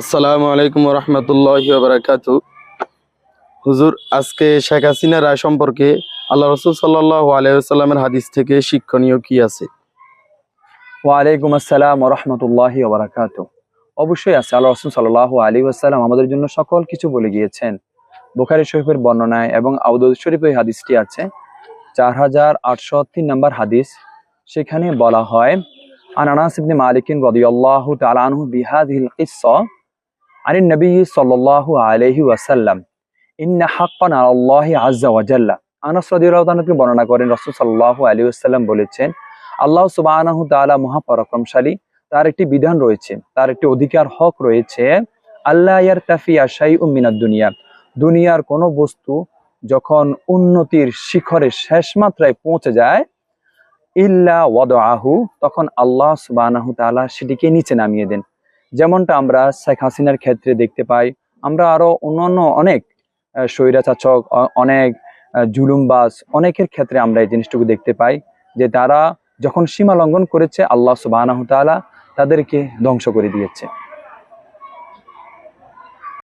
আসসালামু আলাইকুম রহমতুল্লাহি ওয়া বারাকাতু। হুজুর, আজকে শেখ হাসিনা রায় সম্পর্কে আল্লাহ রসুল সাল্লাল্লাহু আলাইহি ওয়াসাল্লামের হাদিস থেকে শিক্ষণীয় কি আছে? ওয়ালাইকুম আসসালাম রহমতুল্লাহি ওয়া বারাকাতুহু। অবশ্যই আছে। আল্লাহ রাসূল সাল্লাল্লাহু আলাইহি ওয়াসাল্লাম আমাদের জন্য সকল কিছু বলে গিয়েছেন। বুখারী শরীফের বর্ণনায় এবং আবু দাউদ শরীফে এই হাদিসটি আছে, 4803 নম্বর হাদিস। সেখানে বলা হয়, আন আনাস ইবনে মালিক রাদিয়াল্লাহু তাআলা আনহু বিহাযিহিল কিসসা আনিন নবী সাল্লাল্লাহু আলাইহি ওয়াসাল্লাম ইন্না হাক্কান আলাল্লাহি আযজা ওয়া জাল্লা। আনাস রাদিয়াল্লাহু তাআলা থেকে বর্ণনা করেন, রাসূল সাল্লাল্লাহু আলাইহি ওয়াসাল্লাম বলেছেন, আল্লাহ সুবহানাহু তাআলা মহাপরাক্রমশালী, তার একটি বিধান রয়েছে, তার একটি অধিকার হক রয়েছে। আল্লাহ ইয়ারতাফিয়া শাইউম মিনাদ দুনিয়া, দুনিয়ার কোনো বস্তু যখন উন্নতির শিখরে শেষ মাত্রায় পৌঁছে যায়, ইল্লা ওয়াদআহু, তখন আল্লাহ সুবহানাহু তাআলা সেটিকে নিচে নামিয়ে দেন। যেমনটা আমরা শেখ হাসিনার ক্ষেত্রে দেখতে পাই, আমরা আরো অন্যান্য অনেক স্বৈরাচারক, অনেক জুলুমবাজ, অনেকের ক্ষেত্রে আমরা এই জিনিসটুকু দেখতে পাই যে তারা যখন সীমা লঙ্ঘন করেছে, আল্লাহ সুবহানাহু তাআলা তাদেরকে ধ্বংস করে দিয়েছে।